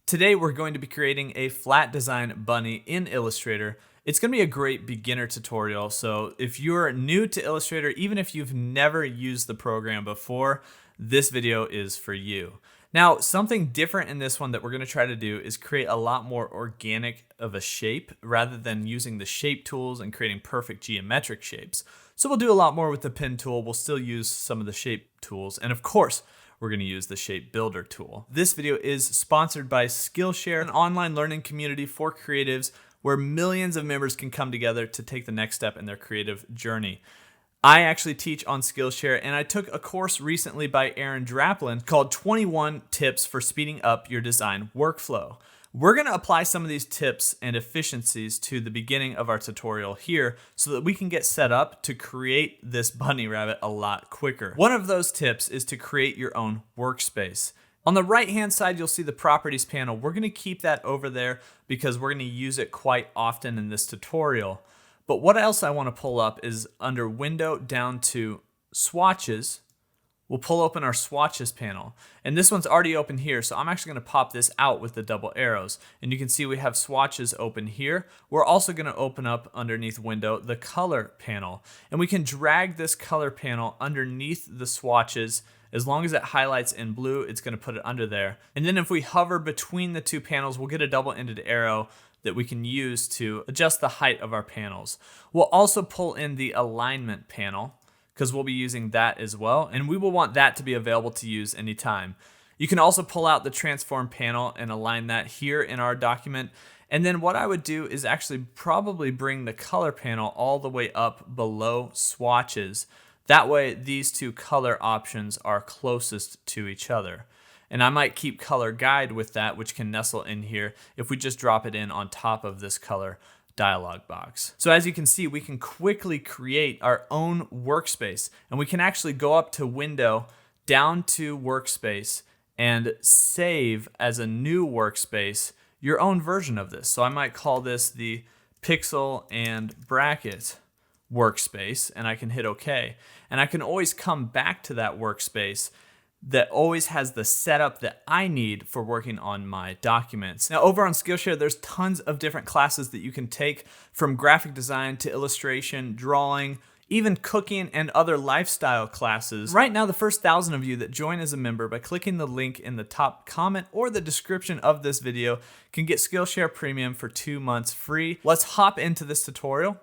Today we're going to be creating a flat design bunny in Illustrator. It's going to be a great beginner tutorial, so if you're new to Illustrator, even if you've never used the program before, this video is for you. Now, something different in this one that we're going to try to do is create a lot more organic of a shape rather than using the shape tools and creating perfect geometric shapes. So we'll do a lot more with the pen tool. We'll still use some of the shape tools, and of course, we're going to use the Shape Builder tool. This video is sponsored by Skillshare, an online learning community for creatives where millions of members can come together to take the next step in their creative journey. I actually teach on Skillshare, and I took a course recently by Aaron Draplin called 21 Tips for Speeding Up Your Design Workflow. We're going to apply some of these tips and efficiencies to the beginning of our tutorial here so that we can get set up to create this bunny rabbit a lot quicker. One of those tips is to create your own workspace. On the right-hand side, you'll see the properties panel. We're going to keep that over there because we're going to use it quite often in this tutorial. But what else I want to pull up is under Window down to Swatches. We'll pull open our Swatches panel. And this one's already open here, so I'm actually going to pop this out with the double arrows. And you can see we have Swatches open here. We're also going to open up underneath Window the Color panel. And we can drag this Color panel underneath the Swatches. As long as it highlights in blue, it's going to put it under there. And then if we hover between the two panels, we'll get a double-ended arrow that we can use to adjust the height of our panels. We'll also pull in the Alignment panel, because we'll be using that as well, and we will want that to be available to use anytime. You can also pull out the Transform panel and align that here in our document. And then what I would do is actually probably bring the Color panel all the way up below Swatches. That way these two color options are closest to each other. And I might keep Color Guide with that, which can nestle in here if we just drop it in on top of this color dialog box. So as you can see, we can quickly create our own workspace, and we can actually go up to Window, down to Workspace, and save as a new workspace your own version of this. So I might call this the Pixel and Bracket workspace, and I can hit OK. And I can always come back to that workspace that always has the setup that I need for working on my documents. Now over on Skillshare, there's tons of different classes that you can take, from graphic design to illustration, drawing, even cooking and other lifestyle classes. Right now, the first 1,000 of you that join as a member by clicking the link in the top comment or the description of this video can get Skillshare Premium for 2 months free. Let's hop into this tutorial,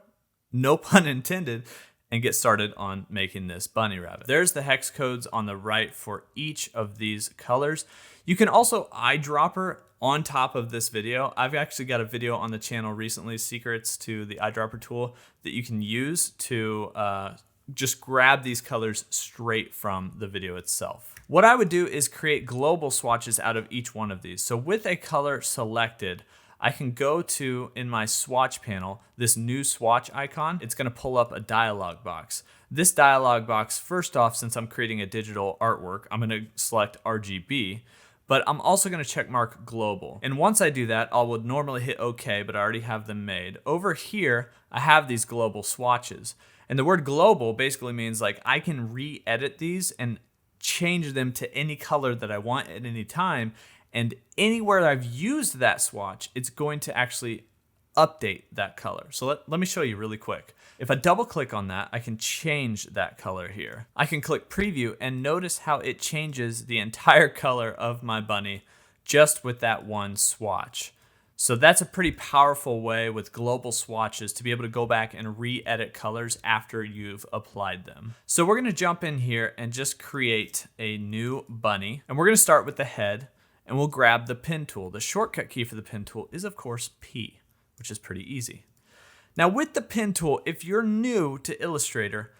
no pun intended, and get started on making this bunny rabbit. There's the hex codes on the right for each of these colors. You can also eyedropper on top of this video. I've actually got a video on the channel recently, secrets to the eyedropper tool, that you can use to just grab these colors straight from the video itself. What I would do is create global swatches out of each one of these. So with a color selected, I can go to, in my swatch panel, this new swatch icon. It's going to pull up a dialog box. This dialog box, first off, since I'm creating a digital artwork, I'm going to select RGB, but I'm also going to check mark global. And once I do that, I would normally hit OK, but I already have them made. Over here, I have these global swatches. And the word global basically means like I can re-edit these and change them to any color that I want at any time. And anywhere I've used that swatch, it's going to actually update that color. So let me show you really quick. If I double click on that, I can change that color here. I can click preview and notice how it changes the entire color of my bunny just with that one swatch. So that's a pretty powerful way with global swatches to be able to go back and re-edit colors after you've applied them. So we're gonna jump in here and just create a new bunny. And we're gonna start with the head. And we'll grab the pen tool. The shortcut key for the pen tool is, of course, P, which is pretty easy. Now with the pen tool, if you're new to Illustrator,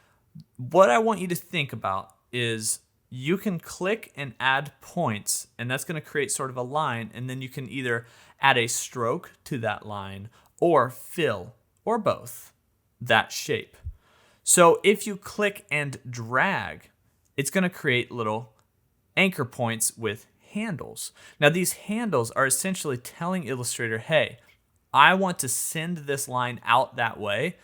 what I want you to think about is you can click and add points, and that's going to create sort of a line, and then you can either add a stroke to that line or fill, or both, that shape. So if you click and drag, it's going to create little anchor points with handles. Now these handles are essentially telling Illustrator, hey, I want to send this line out that way,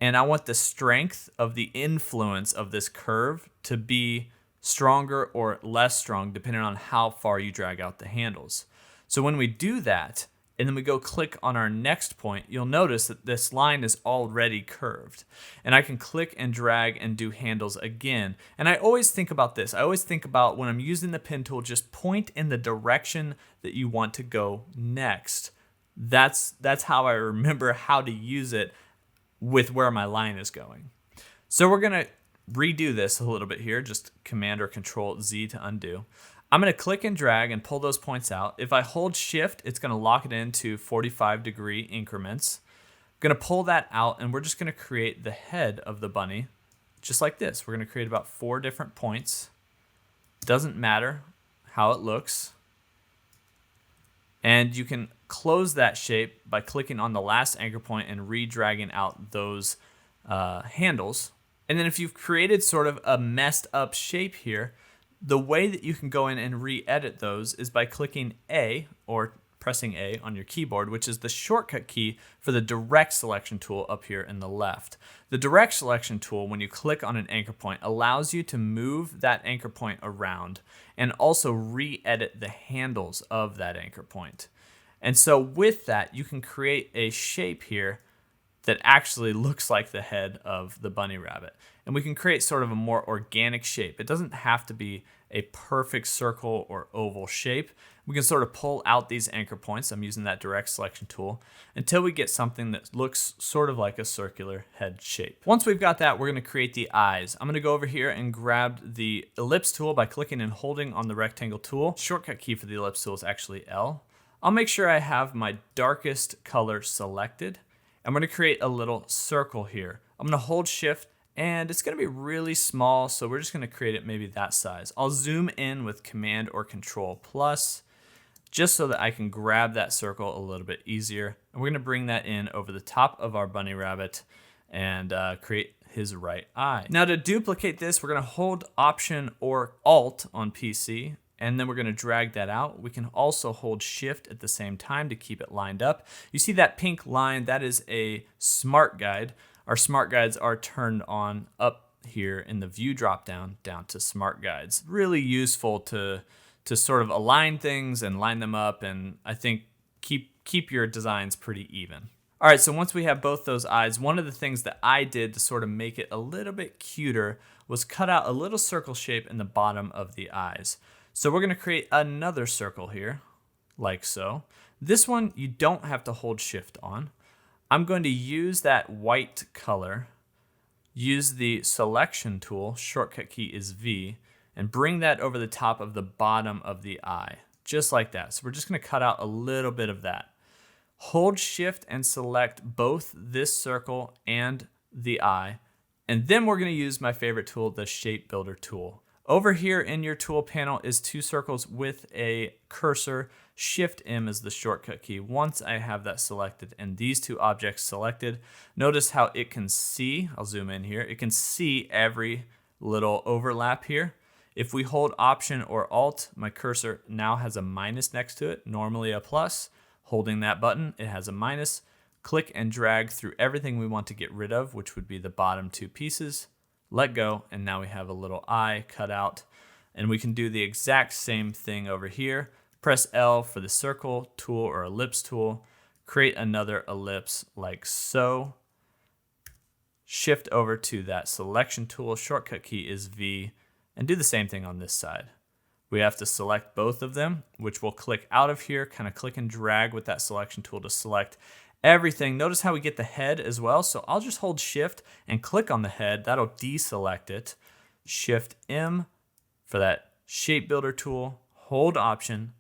and I want the strength of the influence of this curve to be stronger or less strong depending on how far you drag out the handles. So when we do that, and then we go click on our next point, you'll notice that this line is already curved. And I can click and drag and do handles again. And I always think about this. I always think about when I'm using the pen tool, just point in the direction that you want to go next. That's how I remember how to use it with where my line is going. So we're gonna redo this a little bit here, just Command or Control Z to undo. I'm going to click and drag and pull those points out. If I hold Shift, it's going to lock it into 45-degree increments. I'm going to pull that out, and we're just going to create the head of the bunny just like this. We're going to create about 4 different points. Doesn't matter how it looks. And you can close that shape by clicking on the last anchor point and re-dragging out those handles. And then if you've created sort of a messed up shape here, the way that you can go in and re-edit those is by clicking A or pressing A on your keyboard, which is the shortcut key for the direct selection tool up here in the left. The direct selection tool, when you click on an anchor point, allows you to move that anchor point around and also re-edit the handles of that anchor point. And so with that, you can create a shape here that actually looks like the head of the bunny rabbit. And we can create sort of a more organic shape. It doesn't have to be a perfect circle or oval shape. We can sort of pull out these anchor points. I'm using that direct selection tool until we get something that looks sort of like a circular head shape. Once we've got that, we're gonna create the eyes. I'm gonna go over here and grab the ellipse tool by clicking and holding on the rectangle tool. Shortcut key for the ellipse tool is actually L. I'll make sure I have my darkest color selected. I'm gonna create a little circle here. I'm gonna hold Shift, and it's gonna be really small, so we're just gonna create it maybe that size. I'll zoom in with Command or Control plus, just so that I can grab that circle a little bit easier. And we're gonna bring that in over the top of our bunny rabbit and create his right eye. Now to duplicate this, we're gonna hold Option or Alt on PC, and then we're gonna drag that out. We can also hold Shift at the same time to keep it lined up. You see that pink line, that is a smart guide. Our smart guides are turned on up here in the view dropdown down to smart guides. Really useful to sort of align things and line them up, and I think keep your designs pretty even. All right, so once we have both those eyes, one of the things that I did to sort of make it a little bit cuter was cut out a little circle shape in the bottom of the eyes. So we're gonna create another circle here, like so. This one, you don't have to hold Shift on. I'm going to use that white color, use the selection tool, shortcut key is V, and bring that over the top of the bottom of the eye, just like that. So we're just gonna cut out a little bit of that. Hold Shift and select both this circle and the eye, and then we're gonna use my favorite tool, the Shape Builder tool. Over here in your tool panel is 2 circles with a cursor. Shift M is the shortcut key. Once I have that selected and these 2 objects selected, notice how it can see, I'll zoom in here, it can see every little overlap here. If we hold Option or Alt, my cursor now has a minus next to it, normally a plus. Holding that button, it has a minus. Click and drag through everything we want to get rid of, which would be the bottom 2 pieces. Let go, and now we have a little eye cut out. And we can do the exact same thing over here. Press L for the circle tool or ellipse tool. Create another ellipse like so. Shift over to that selection tool. Shortcut key is V. And do the same thing on this side. We have to select both of them, which we'll click out of here, kind of click and drag with that selection tool to select everything. Notice how we get the head as well. So I'll just hold Shift and click on the head. That'll deselect it. Shift M for that Shape Builder tool, hold Option,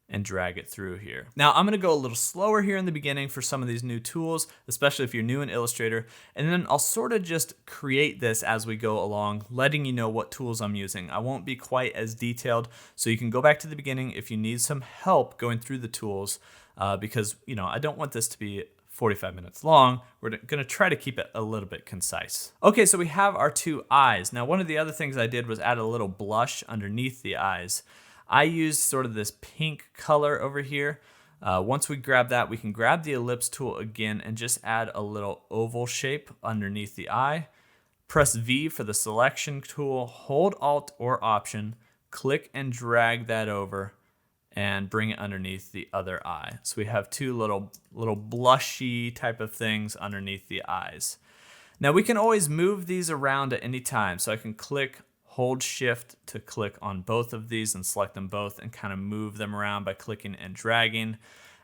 and drag it through here. Now I'm gonna go a little slower here in the beginning for some of these new tools, especially if you're new in Illustrator, and then I'll sort of just create this as we go along, letting you know what tools I'm using. I won't be quite as detailed, so you can go back to the beginning if you need some help going through the tools, because I don't want this to be 45 minutes long. We're gonna try to keep it a little bit concise. Okay, so we have our 2 eyes. Now one of the other things I did was add a little blush underneath the eyes. I used sort of this pink color over here. Once we grab that, we can grab the ellipse tool again and just add a little oval shape underneath the eye. Press V for the selection tool, hold Alt or Option, click and drag that over, and bring it underneath the other eye. So we have two little blushy type of things underneath the eyes. Now we can always move these around at any time. So I can click, hold shift to click on both of these and select them both and kind of move them around by clicking and dragging.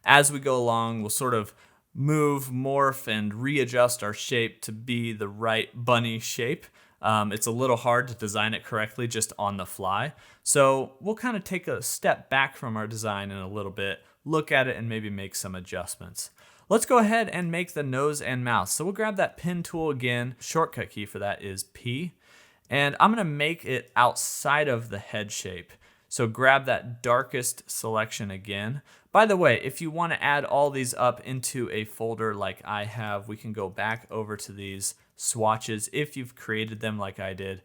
As we go along, we'll sort of move, morph, and readjust our shape to be the right bunny shape. It's a little hard to design it correctly just on the fly. So we'll kind of take a step back from our design in a little bit, look at it, and maybe make some adjustments. Let's go ahead and make the nose and mouth. So we'll grab that pen tool again. Shortcut key for that is P. And I'm gonna make it outside of the head shape. So grab that darkest selection again. By the way, if you wanna add all these up into a folder like I have, we can go back over to these swatches. If you've created them like I did,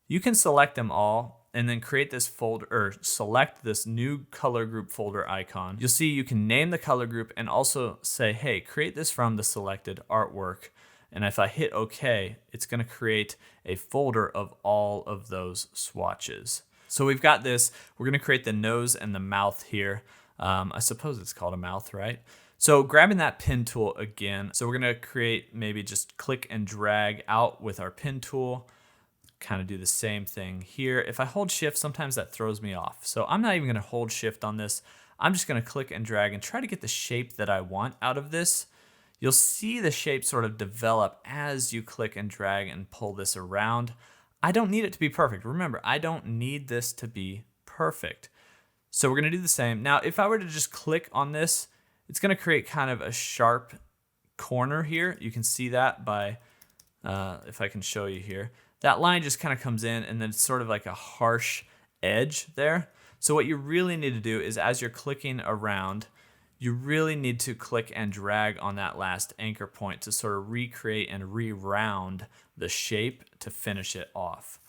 you can select them all and then create this folder, or select this new color group folder icon. You'll see you can name the color group and also say, hey, create this from the selected artwork. And if I hit OK, it's gonna create a folder of all of those swatches. So we've got this, we're gonna create the nose and the mouth here. I suppose it's called a mouth, right? So grabbing that pen tool again, so we're gonna create, maybe just click and drag out with our pen tool, kind of do the same thing here. If I hold shift, sometimes that throws me off. So I'm not even gonna hold shift on this. I'm just gonna click and drag and try to get the shape that I want out of this. You'll see the shape sort of develop as you click and drag and pull this around. I don't need it to be perfect. Remember, I don't need this to be perfect. So we're gonna do the same. Now, if I were to just click on this, it's gonna create kind of a sharp corner here. You can see that by, if I can show you here. That line just kind of comes in and then it's sort of like a harsh edge there. So what you really need to do is, as you're clicking around, you really need to click and drag on that last anchor point to sort of recreate and re-round the shape to finish it off.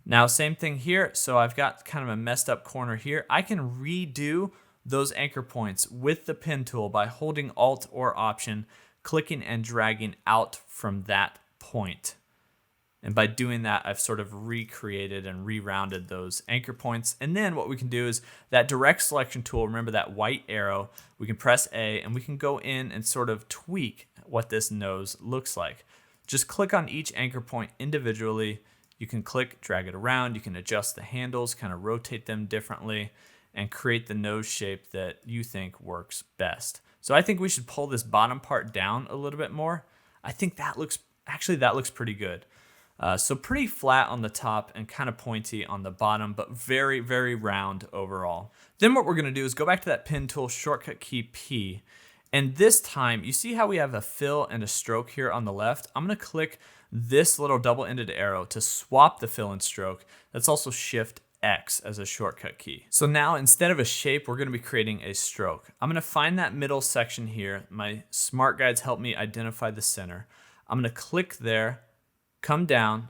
Now, same thing here. So I've got kind of a messed up corner here. I can redo those anchor points with the pen tool by holding Alt or Option, clicking and dragging out from that point. And by doing that, I've sort of recreated and re-rounded those anchor points. And then what we can do is that direct selection tool, remember that white arrow, we can press A and we can go in and sort of tweak what this nose looks like. Just click on each anchor point individually. You can click, drag it around. You can adjust the handles, kind of rotate them differently, and create the nose shape that you think works best. So I think we should pull this bottom part down a little bit more. I think that looks pretty good. So pretty flat on the top and kind of pointy on the bottom, but very, very round overall. Then what we're gonna do is go back to that pen tool, shortcut key P, and this time, you see how we have a fill and a stroke here on the left? I'm gonna click this little double-ended arrow to swap the fill and stroke. That's also Shift X as a shortcut key. So now instead of a shape, we're gonna be creating a stroke. I'm gonna find that middle section here. My smart guides help me identify the center. I'm gonna click there, come down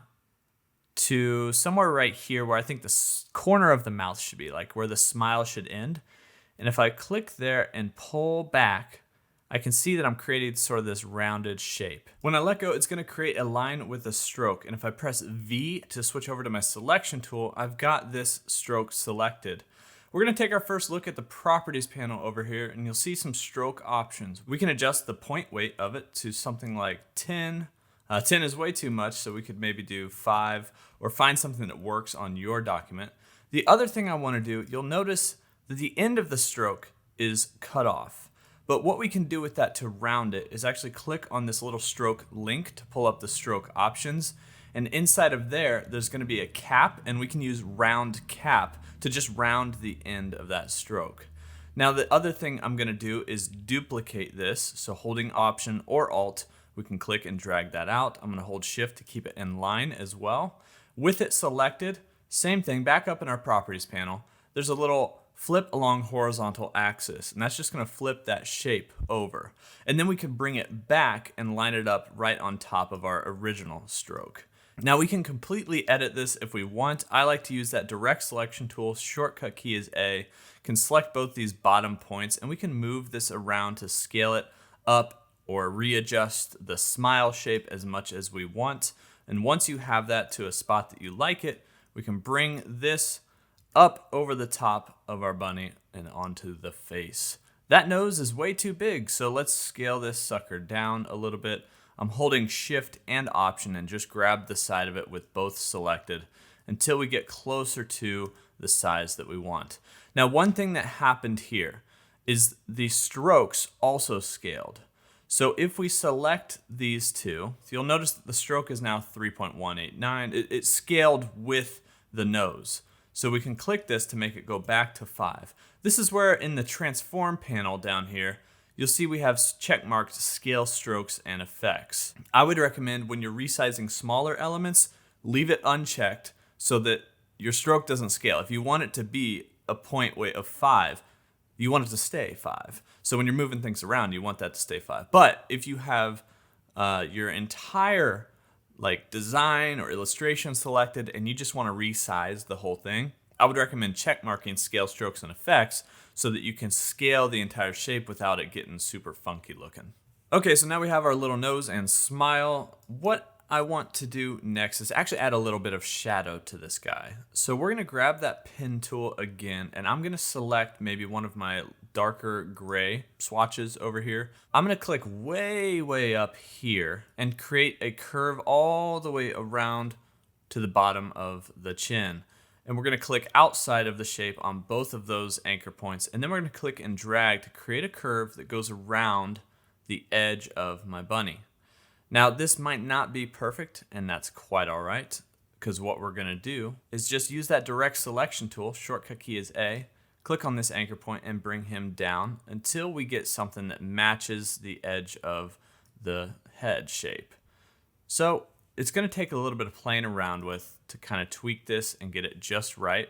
to somewhere right here where I think the corner of the mouth should be, like where the smile should end. And if I click there and pull back, I can see that I'm creating sort of this rounded shape. When I let go, it's gonna create a line with a stroke. And if I press V to switch over to my selection tool, I've got this stroke selected. We're gonna take our first look at the properties panel over here, and you'll see some stroke options. We can adjust the point weight of it to something like 10. 10 is way too much, so we could maybe do 5 or find something that works on your document. The other thing I want to do, you'll notice that the end of the stroke is cut off. But what we can do with that to round it is actually click on this little stroke link to pull up the stroke options. And inside of there, there's going to be a cap, and we can use round cap to just round the end of that stroke. Now, the other thing I'm going to do is duplicate this. So holding Option or Alt, we can click and drag that out. I'm gonna hold Shift to keep it in line as well. With it selected, same thing, back up in our properties panel, there's a little flip along horizontal axis, and that's just gonna flip that shape over. And then we can bring it back and line it up right on top of our original stroke. Now we can completely edit this if we want. I like to use that direct selection tool, shortcut key is A, can select both these bottom points, and we can move this around to scale it up or readjust the smile shape as much as we want. And once you have that to a spot that you like it, we can bring this up over the top of our bunny and onto the face. That nose is way too big, so let's scale this sucker down a little bit. I'm holding Shift and Option and just grab the side of it with both selected until we get closer to the size that we want. Now, one thing that happened here is the strokes also scaled. So if we select these two, you'll notice that the stroke is now 3.189. It scaled with the nose. So we can click this to make it go back to 5. This is where in the transform panel down here, you'll see we have checkmarked scale strokes and effects. I would recommend when you're resizing smaller elements, leave it unchecked so that your stroke doesn't scale. If you want it to be a point weight of 5, you want it to stay 5. So when you're moving things around, you want that to stay 5. But if you have your entire design or illustration selected and you just want to resize the whole thing, I would recommend check marking scale strokes and effects so that you can scale the entire shape without it getting super funky looking. Okay, so now we have our little nose and smile. What I want to do next is actually add a little bit of shadow to this guy. So we're gonna grab that pen tool again, and I'm gonna select maybe one of my darker gray swatches over here. I'm gonna click way up here and create a curve all the way around to the bottom of the chin. And we're gonna click outside of the shape on both of those anchor points, and then we're gonna click and drag to create a curve that goes around the edge of my bunny. Now, this might not be perfect, and that's quite all right, because what we're going to do is just use that direct selection tool, shortcut key is A, click on this anchor point and bring him down until we get something that matches the edge of the head shape. So it's going to take a little bit of playing around with to kind of tweak this and get it just right.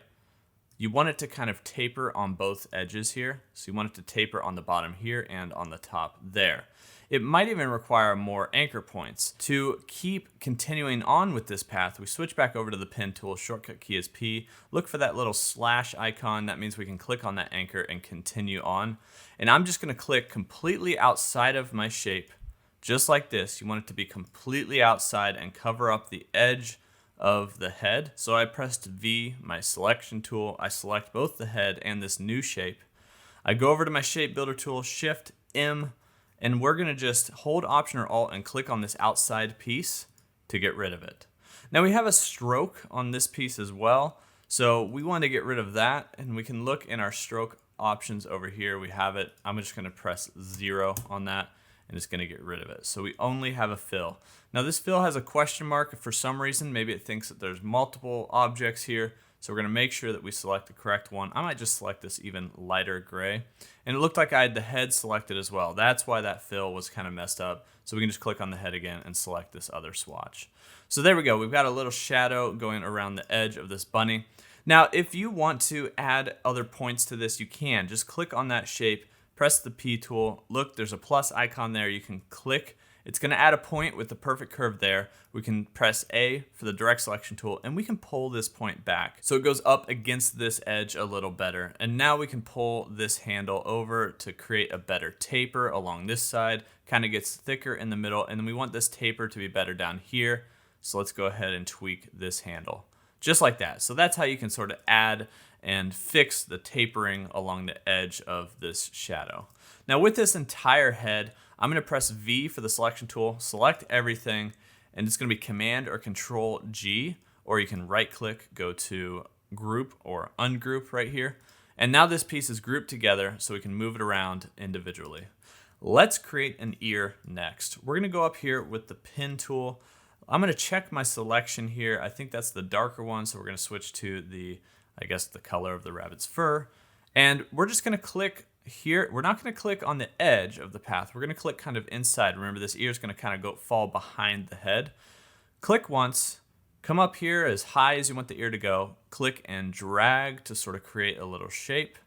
You want it to kind of taper on both edges here. So you want it to taper on the bottom here and on the top there. It might even require more anchor points. To keep continuing on with this path, we switch back over to the pen tool, shortcut key is P. Look for that little slash icon. That means we can click on that anchor and continue on. And I'm just gonna click completely outside of my shape, just like this. You want it to be completely outside and cover up the edge of the head. So I pressed V, my selection tool. I select both the head and this new shape. I go over to my shape builder tool, Shift M, and we're gonna just hold Option or Alt and click on this outside piece to get rid of it. Now we have a stroke on this piece as well, so we want to get rid of that, and we can look in our stroke options over here. We have it. I'm just gonna press 0 on that, and it's gonna get rid of it. So we only have a fill. Now this fill has a question mark for some reason. Maybe it thinks that there's multiple objects here. So we're gonna make sure that we select the correct one. I might just select this even lighter gray. And it looked like I had the head selected as well. That's why that fill was kind of messed up. So we can just click on the head again and select this other swatch. So there we go. We've got a little shadow going around the edge of this bunny. Now, if you want to add other points to this, you can. Just click on that shape, press the P tool. Look, there's a plus icon there. You can click. It's going to add a point with the perfect curve there. We can press A for the direct selection tool, and we can pull this point back so it goes up against this edge a little better. And now we can pull this handle over to create a better taper along this side. Kind of gets thicker in the middle, and then we want this taper to be better down here. So let's go ahead and tweak this handle just like that. So that's how you can sort of add and fix the tapering along the edge of this shadow. Now with this entire head, I'm gonna press V for the selection tool, select everything, and it's gonna be Command or Control G, or you can right click, go to Group or Ungroup right here. And now this piece is grouped together so we can move it around individually. Let's create an ear next. We're gonna go up here with the pen tool. I'm gonna check my selection here. I think that's the darker one, so we're gonna switch to the, I guess, the color of the rabbit's fur. And we're just gonna click here. We're not gonna click on the edge of the path. We're gonna click kind of inside. Remember, this ear is gonna kind of fall behind the head. Click once, come up here as high as you want the ear to go, click and drag to sort of create a little shape.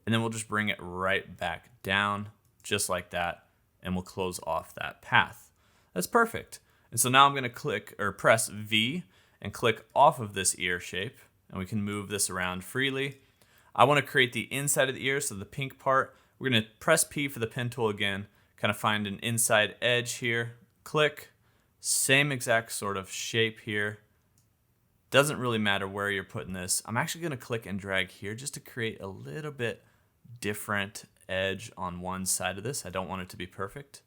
And then we'll just bring it right back down, just like that, and we'll close off that path. That's perfect. And so now I'm gonna click or press V and click off of this ear shape, and we can move this around freely. I want to create the inside of the ear, so the pink part. We're going to press P for the pen tool again, kind of find an inside edge here, click, same exact sort of shape here, Doesn't really matter where you're putting this. I'm actually gonna click and drag here just to create a little bit different edge on one side of this. I don't want it to be perfect.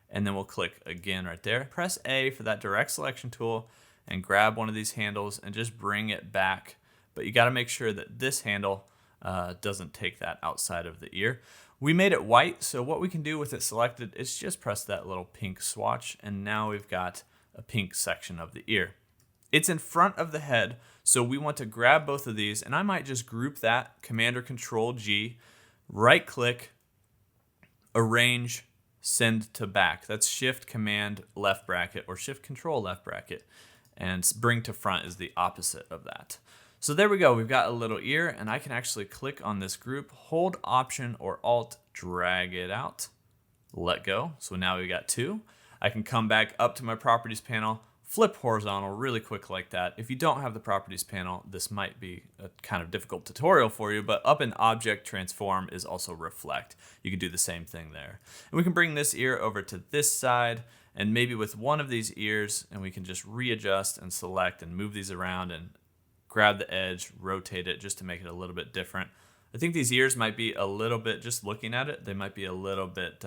And then we'll click again right there. Press A for that direct selection tool and grab one of these handles and just bring it back. But you gotta make sure that this handle doesn't take that outside of the ear. We made it white, so what we can do with it selected is just press that little pink swatch, and now we've got a pink section of the ear. It's in front of the head, so we want to grab both of these, and I might just group that, Command or Control G, right click, arrange, send to back. That's Shift Command left bracket or Shift Control left bracket, and bring to front is the opposite of that. So there we go, we've got a little ear, and I can actually click on this group, hold Option or Alt, drag it out, let go. So now we've got two. I can come back up to my Properties panel, flip horizontal really quick like that. If you don't have the Properties panel, this might be a kind of difficult tutorial for you, but up in Object, Transform is also Reflect. You can do the same thing there. And we can bring this ear over to this side, and maybe with one of these ears, and we can just readjust and select and move these around and grab the edge, rotate it just to make it a little bit different. I think these ears might be a little bit, just looking at it, they might be a little bit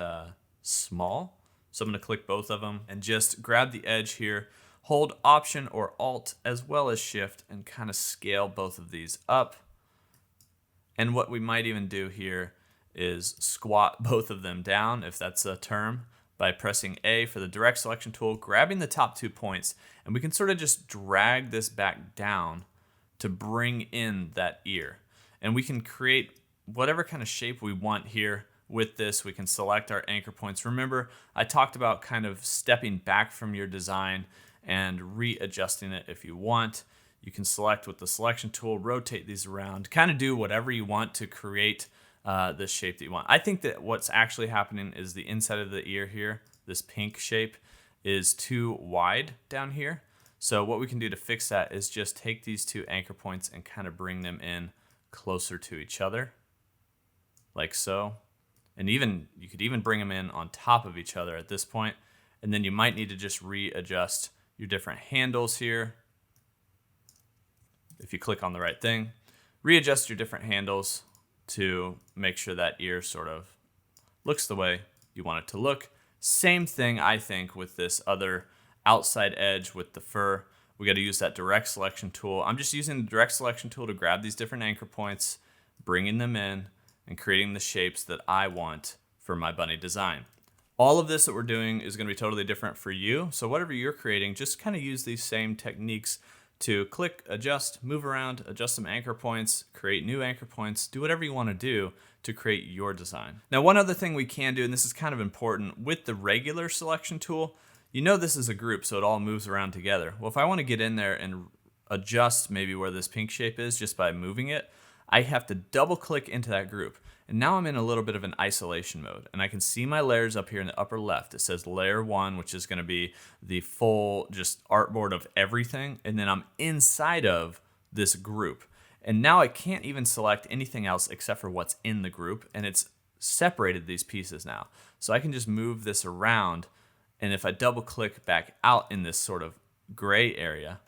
small. So I'm gonna click both of them and just grab the edge here, hold Option or Alt as well as Shift and kind of scale both of these up. And what we might even do here is squat both of them down, if that's a term, by pressing A for the direct selection tool, grabbing the top 2 points, and we can sort of just drag this back down to bring in that ear. And we can create whatever kind of shape we want here with this. We can select our anchor points. Remember, I talked about kind of stepping back from your design and readjusting it if you want. You can select with the selection tool, rotate these around, kind of do whatever you want to create this shape that you want. I think that what's actually happening is the inside of the ear here, this pink shape, is too wide down here. So what we can do to fix that is just take these two anchor points and kind of bring them in closer to each other, like so. And even you could even bring them in on top of each other at this point. And then you might need to just readjust your different handles here. If you click on the right thing, readjust your different handles to make sure that ear sort of looks the way you want it to look. Same thing, I think, with this other outside edge with the fur. We got to use that direct selection tool. I'm just using the direct selection tool to grab these different anchor points, bringing them in, and creating the shapes that I want for my bunny design. All of this that we're doing is going to be totally different for you. So whatever you're creating, just kind of use these same techniques to click, adjust, move around, adjust some anchor points, create new anchor points, do whatever you want to do to create your design. Now, one other thing we can do, and this is kind of important, with the regular selection tool, you know this is a group, so it all moves around together. Well, if I want to get in there and adjust maybe where this pink shape is just by moving it, I have to double click into that group. And now I'm in a little bit of an isolation mode, and I can see my layers up here in the upper left. It says layer 1, which is going to be the full just artboard of everything. And then I'm inside of this group. And now I can't even select anything else except for what's in the group. And it's separated these pieces now. So I can just move this around. And if I double click back out in this sort of gray area,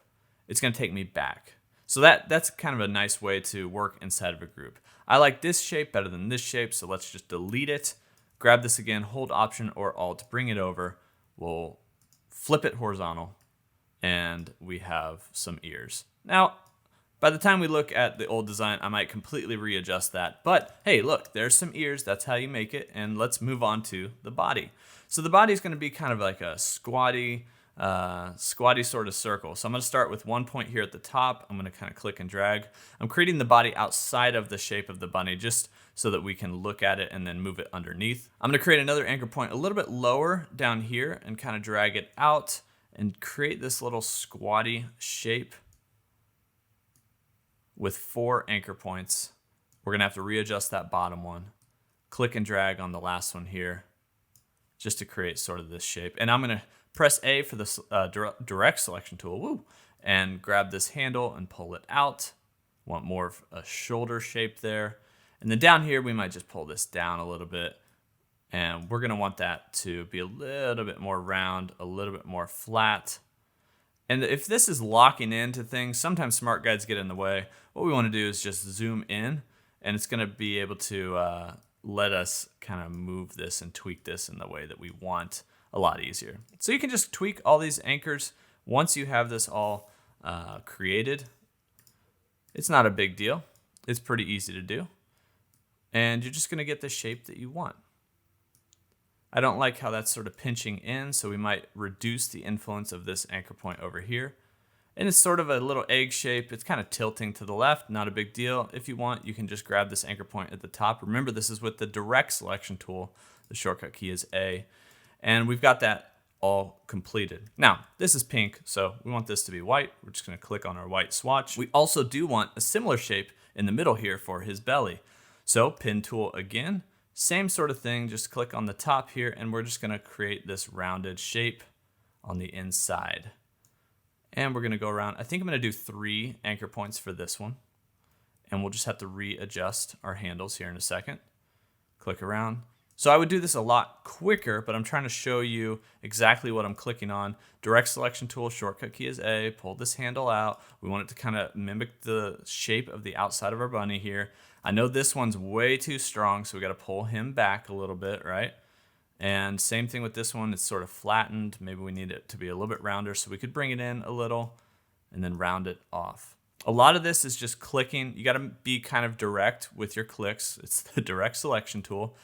it's going to take me back. So that's kind of a nice way to work inside of a group. I like this shape better than this shape, so let's just delete it. Grab this again, hold Option or Alt, bring it over. We'll flip it horizontal, and we have some ears. Now, by the time we look at the old design, I might completely readjust that. But hey, look, there's some ears. That's how you make it. And let's move on to the body. So the body is going to be kind of like a squatty sort of circle. So I'm going to start with one point here at the top. I'm going to kind of click and drag. I'm creating the body outside of the shape of the bunny just so that we can look at it and then move it underneath. I'm going to create another anchor point a little bit lower down here and kind of drag it out and create this little squatty shape with 4 anchor points. We're going to have to readjust that bottom one. Click and drag on the last one here just to create sort of this shape. And I'm going to press A for the direct selection tool, woo, and grab this handle and pull it out. Want more of a shoulder shape there. And then down here, we might just pull this down a little bit. And we're gonna want that to be a little bit more round, a little bit more flat. And if this is locking into things, sometimes smart guides get in the way. What we want to do is just zoom in, and it's going to be able to let us kind of move this and tweak this in the way that we want a lot easier. So you can just tweak all these anchors once you have this all created. It's not a big deal. It's pretty easy to do. And you're just going to get the shape that you want. I don't like how that's sort of pinching in, so we might reduce the influence of this anchor point over here. And it's sort of a little egg shape. It's kind of tilting to the left, not a big deal. If you want, you can just grab this anchor point at the top. Remember, this is with the direct selection tool. The shortcut key is A. And we've got that all completed. Now, this is pink, so we want this to be white. We're just gonna click on our white swatch. We also do want a similar shape in the middle here for his belly. So pin tool again, same sort of thing, just click on the top here, and we're just gonna create this rounded shape on the inside. And we're gonna go around, I think I'm gonna do 3 anchor points for this one. And we'll just have to readjust our handles here in a second. Click around. So I would do this a lot quicker, but I'm trying to show you exactly what I'm clicking on. Direct selection tool, shortcut key is A, pull this handle out. We want it to kind of mimic the shape of the outside of our bunny here. I know this one's way too strong, so we gotta pull him back a little bit, right? And same thing with this one, it's sort of flattened. Maybe we need it to be a little bit rounder, so we could bring it in a little and then round it off. A lot of this is just clicking. You gotta be kind of direct with your clicks. It's the direct selection tool.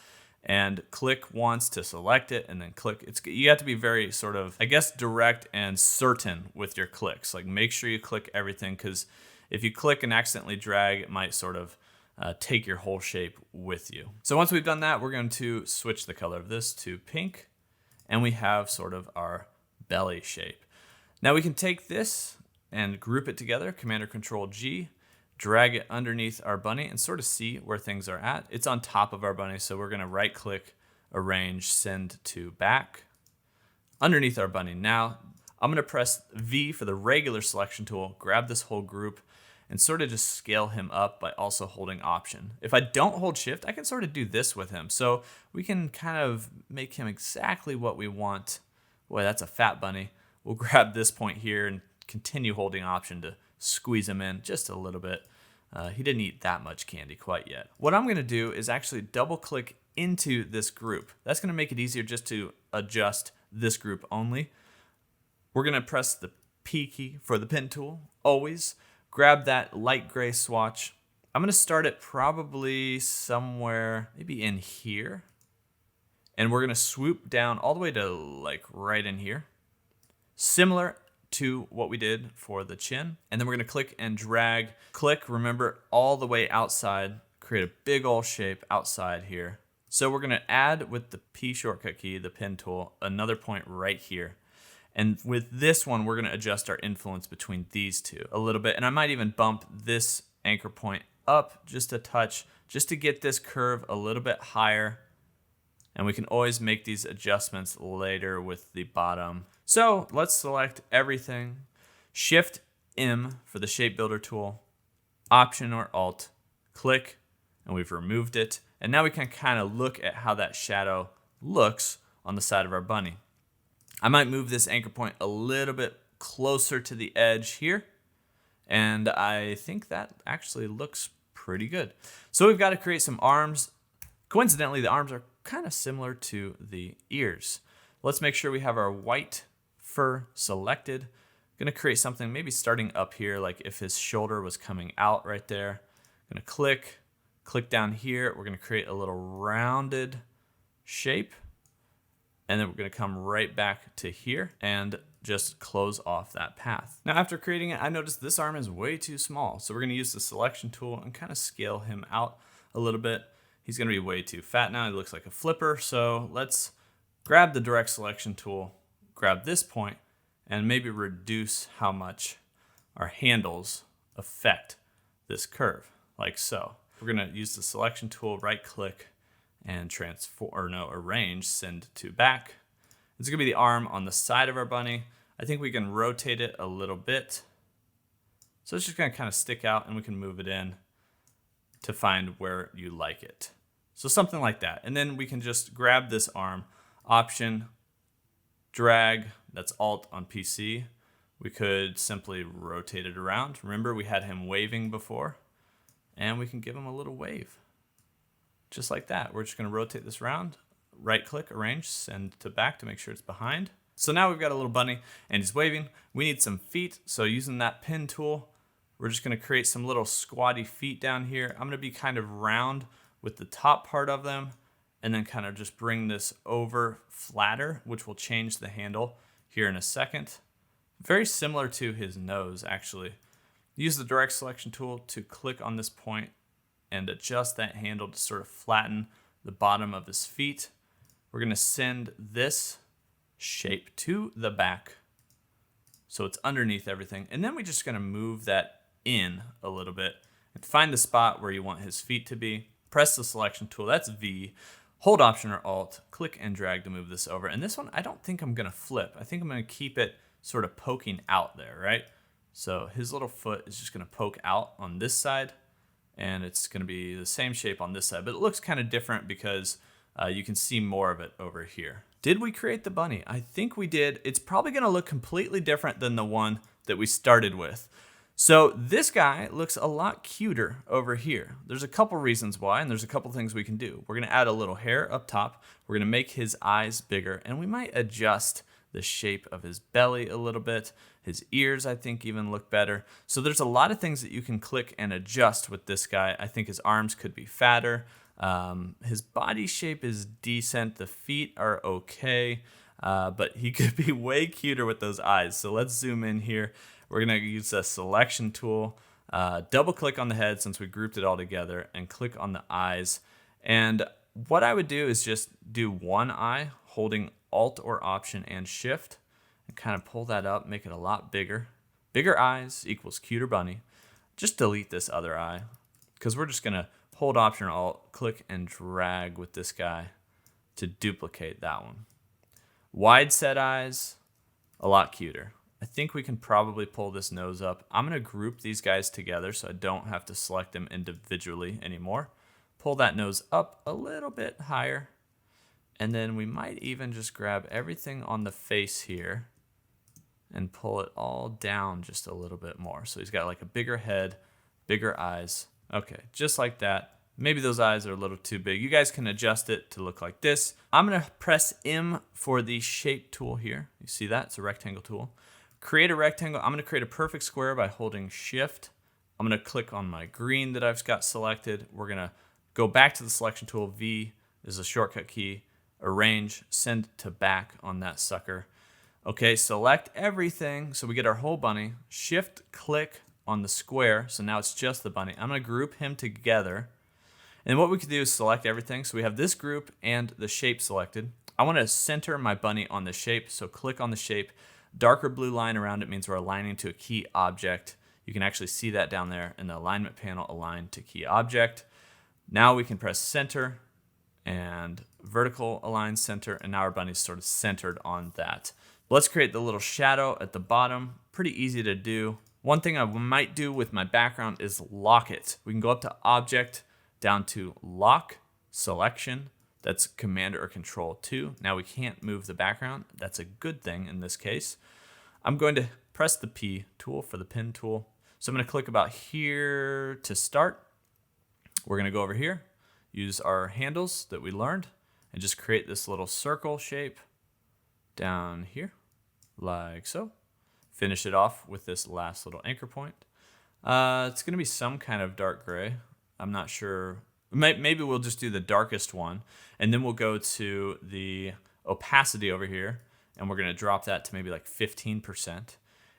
And click once to select it, and then click. You have to be very sort of, I guess, direct and certain with your clicks. Like make sure you click everything, because if you click and accidentally drag, it might sort of take your whole shape with you. So once we've done that, we're going to switch the color of this to pink, and we have sort of our belly shape. Now we can take this and group it together, Command or Control G, drag it underneath our bunny and sort of see where things are at. It's on top of our bunny, so we're gonna right click, arrange, send to back. Underneath our bunny. Now, I'm gonna press V for the regular selection tool, grab this whole group, and sort of just scale him up by also holding Option. If I don't hold Shift, I can sort of do this with him. So we can kind of make him exactly what we want. Boy, that's a fat bunny. We'll grab this point here and continue holding Option to squeeze him in just a little bit. He didn't eat that much candy quite yet. What I'm gonna do is actually double click into this group. That's gonna make it easier just to adjust this group only. We're gonna press the P key for the pen tool, always. Grab that light gray swatch. I'm gonna start it probably somewhere, maybe in here. And we're gonna swoop down all the way to like right in here. Similar to what we did for the chin. And then we're gonna click and drag. Click, remember, all the way outside. Create a big old shape outside here. So we're gonna add with the P shortcut key, the pen tool, another point right here. And with this one, we're gonna adjust our influence between these two a little bit. And I might even bump this anchor point up just a touch, just to get this curve a little bit higher. And we can always make these adjustments later with the bottom. So let's select everything. Shift M for the shape builder tool, Option or Alt, click, and we've removed it. And now we can kind of look at how that shadow looks on the side of our bunny. I might move this anchor point a little bit closer to the edge here. And I think that actually looks pretty good. So we've got to create some arms. Coincidentally, the arms are kind of similar to the ears. Let's make sure we have our white fur selected. I'm gonna create something maybe starting up here, like if his shoulder was coming out right there. I'm gonna click down here. We're gonna create a little rounded shape. And then we're gonna come right back to here and just close off that path. Now after creating it, I noticed this arm is way too small. So we're gonna use the selection tool and kind of scale him out a little bit. He's gonna be way too fat now. He looks like a flipper. So let's grab the direct selection tool, grab this point, and maybe reduce how much our handles affect this curve, like so. We're gonna use the selection tool, right click, and arrange, send to back. It's gonna be the arm on the side of our bunny. I think we can rotate it a little bit. So it's just gonna kind of stick out, and we can move it in to find where you like it. So something like that. And then we can just grab this arm, Option, drag, that's Alt on PC. We could simply rotate it around. Remember, we had him waving before, and we can give him a little wave. Just like that. We're just going to rotate this around, right click, arrange, send to back to make sure it's behind. So now we've got a little bunny and he's waving. We need some feet. So using that pin tool, we're just going to create some little squatty feet down here. I'm going to be kind of round with the top part of them and then kind of just bring this over flatter, which will change the handle here in a second. Very similar to his nose, actually. Use the direct selection tool to click on this point and adjust that handle to sort of flatten the bottom of his feet. We're going to send this shape to the back so it's underneath everything. And then we're just going to move that in a little bit and find the spot where you want his feet to be. Press the selection tool, that's V. Hold Option or Alt, click and drag to move this over. And this one, I don't think I'm going to flip. I think I'm going to keep it sort of poking out there, right? So his little foot is just going to poke out on this side, and it's going to be the same shape on this side, but it looks kind of different because you can see more of it over here. Did we create the bunny? I think we did. It's probably going to look completely different than the one that we started with. So this guy looks a lot cuter over here. There's a couple reasons why, and there's a couple things we can do. We're going to add a little hair up top. We're going to make his eyes bigger, and we might adjust the shape of his belly a little bit. His ears, I think, even look better. So there's a lot of things that you can click and adjust with this guy. I think his arms could be fatter. His body shape is decent. The feet are okay, but he could be way cuter with those eyes. So let's zoom in here. We're going to use the selection tool, double click on the head since we grouped it all together, and click on the eyes. And what I would do is just do one eye, holding Alt or Option and Shift, and kind of pull that up, make it a lot bigger. Bigger eyes equals cuter bunny. Just delete this other eye because we're just going to hold Option or Alt, click and drag with this guy to duplicate that one. Wide set eyes, a lot cuter. I think we can probably pull this nose up. I'm going to group these guys together so I don't have to select them individually anymore. Pull that nose up a little bit higher. And then we might even just grab everything on the face here and pull it all down just a little bit more. So he's got like a bigger head, bigger eyes. Okay, just like that. Maybe those eyes are a little too big. You guys can adjust it to look like this. I'm going to press M for the shape tool here. You see that? It's a rectangle tool. Create a rectangle. I'm going to create a perfect square by holding Shift. I'm going to click on my green that I've got selected. We're going to go back to the selection tool. V is a shortcut key. Arrange, send to back on that sucker. Okay, select everything so we get our whole bunny. Shift click on the square, so now it's just the bunny. I'm going to group him together. And what we can do is select everything. So we have this group and the shape selected. I want to center my bunny on the shape, so click on the shape. Darker blue line around it means we're aligning to a key object. You can actually see that down there in the alignment panel, align to key object. Now we can press center and vertical align center, and now our bunny's sort of centered on that. Let's create the little shadow at the bottom. Pretty easy to do. One thing I might do with my background is lock it. We can go up to Object, down to Lock, Selection. That's Command or Control 2. Now we can't move the background. That's a good thing in this case. I'm going to press the P tool for the pen tool. So I'm going to click about here to start. We're going to go over here, use our handles that we learned, and just create this little circle shape down here, like so. Finish it off with this last little anchor point. It's going to be some kind of dark gray. I'm not sure. Maybe we'll just do the darkest one, and then we'll go to the opacity over here, and we're going to drop that to maybe like 15%.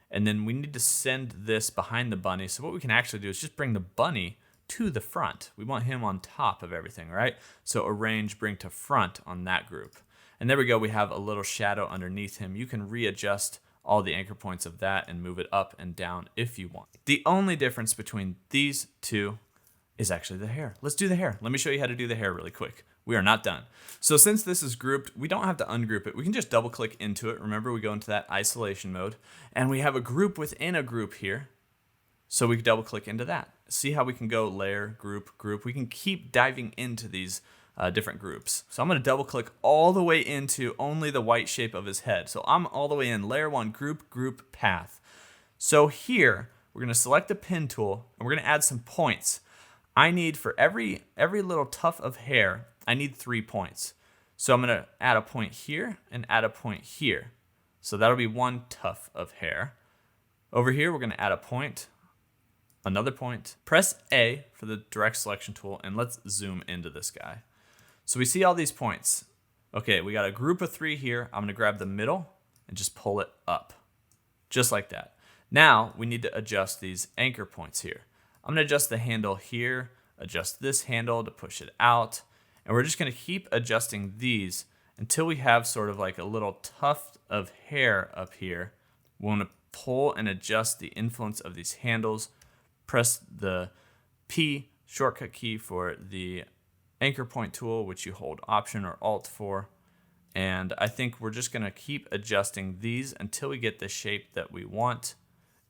And then we need to send this behind the bunny. So what we can actually do is just bring the bunny to the front. We want him on top of everything, right? So arrange, bring to front on that group. And there we go. We have a little shadow underneath him. You can readjust all the anchor points of that and move it up and down if you want. The only difference between these two is actually the hair. Let's do the hair. Let me show you how to do the hair really quick. We are not done. So since this is grouped, we don't have to ungroup it. We can just double click into it. Remember, we go into that isolation mode, and we have a group within a group here. So we can double click into that. See how we can go layer, group, group. We can keep diving into these different groups. So I'm going to double click all the way into only the white shape of his head. So I'm all the way in layer 1, group path. So here we're going to select the pen tool and we're going to add some points. I need for every little tuft of hair, I need 3 points. So I'm going to add a point here and add a point here. So that'll be 1 tuft of hair. Over here we're going to add a point, another point. Press A for the direct selection tool and let's zoom into this guy. So we see all these points. Okay, we got a group of 3 here. I'm gonna grab the middle and just pull it up, just like that. Now we need to adjust these anchor points here. I'm gonna adjust the handle here, adjust this handle to push it out, and we're just gonna keep adjusting these until we have sort of like a little tuft of hair up here. We wanna pull and adjust the influence of these handles. Press the P shortcut key for the anchor point tool, which you hold Option or Alt for. And I think we're just gonna keep adjusting these until we get the shape that we want.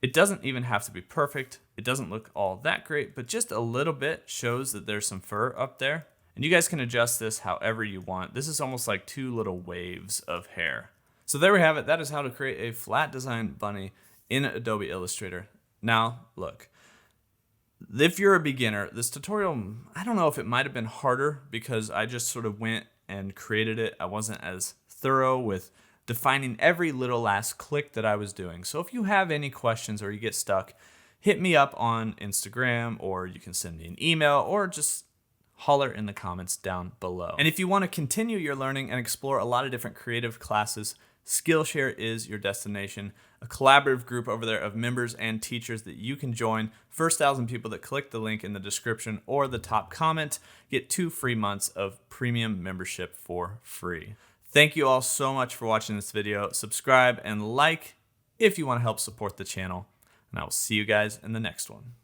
It doesn't even have to be perfect. It doesn't look all that great, but just a little bit shows that there's some fur up there. And you guys can adjust this however you want. This is almost like 2 little waves of hair. So there we have it. That is how to create a flat design bunny in Adobe Illustrator. Now, look. If you're a beginner, this tutorial, I don't know if it might have been harder because I just sort of went and created it. I wasn't as thorough with defining every little last click that I was doing. So if you have any questions or you get stuck, hit me up on Instagram, or you can send me an email, or just holler in the comments down below. And if you want to continue your learning and explore a lot of different creative classes, Skillshare is your destination, a collaborative group over there of members and teachers that you can join. First 1,000 people that click the link in the description or the top comment get 2 free months of premium membership for free. Thank you all so much for watching this video. Subscribe and like if you want to help support the channel, and I will see you guys in the next one.